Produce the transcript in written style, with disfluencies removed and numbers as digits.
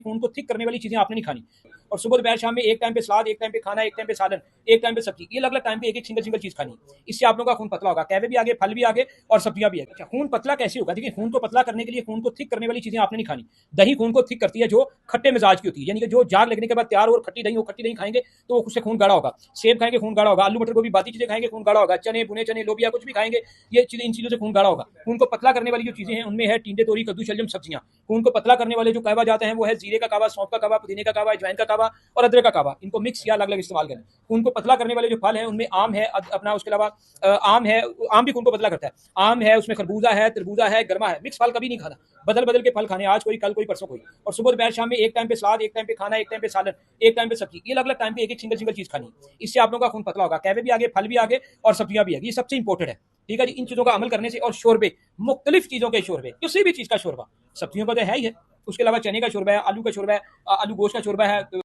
खून को थिक करने वाली चीजें आपने नहीं खानी। और सुबह दोपहर शाम में एक टाइम पे सलाद, एक टाइम पे खाना, एक टाइम पे सालन, एक टाइम पे सब्जी, ये अलग अलग टाइम पे एक एक सिंगल सिंगल चीज खानी। इससे आप लोगों का खून पतला होगा, कहवे भी आगे, फल भी आगे और सब्जियां भी आगे। अच्छा, खून पतला कैसे होगा? देखिए, खून को पतला करने के लिए खून को थिक करने वाली चीजें आपने नहीं खानी। दही खून को थिक करती है, जो खट्टे मिजाज की होती है, यानी कि जो जाग लगने के बाद तैयार और खट्टी दही हो, खट्टी दही खाएंगे तो उससे खून गाढ़ा होगा। सेब खाएंगे, खून गाढ़ा होगा। आलू मटर गोभी बाकी चीजें खाएंगे, खून गाढ़ा होगा। चने, भुने चने, लोबिया कुछ भी खाएंगे, ये चीजें, इन चीजों से खून गाढ़ा होगा। खून को पतला करने वाली जो चीजें हैं उनमें है टिंडे, तोरी, कद्दू, शलजम, सब्जियां। खून को पतला करने वाले जो कहवा जाते हैं वो है जीरे का कहवा, सौंफ का कहवा, पुदीने का कहवा, अजवाइन का कहवा और अदरक का कहवा। इनको मिक्स या अलग अलग इस्तेमाल करें। खून को पतला करने वाले जो फल हैं उनमें आम है, अपना उसके अलावा आम है, आम भी खून को पतला करता है। आम है, उसमें खरबूजा है, तरबूजा है, गरमा है। मिक्स फल कभी नहीं खाना, बदल बदल के फल खाने, आज कोई, कल कोई, परसों कोई। और सुबह दोपहर शाम में एक टाइम पे सलाद, एक टाइम पे खाना, एक टाइम पे सालन, एक टाइम पे सब्जी, ये अलग अलग टाइम पे एक एक सिंगल सिंगल चीज खानी। इससे आप लोगों का खून पतला होगा, कहवे भी आगे, फल भी आगे और सब्जियां भी आगे। ये सबसे इंपॉर्टेंट है। ठीक है जी, इन चीजों का अमल करने से। और शोरबे, मुख्तलिफ चीजों के शोरबे, किसी भी चीज का शोरबा, सब्जियों का तो है ही है, उसके अलावा चने का शोरबा है, आलू का शोरबा है, आलू गोश्त का शोरबा है,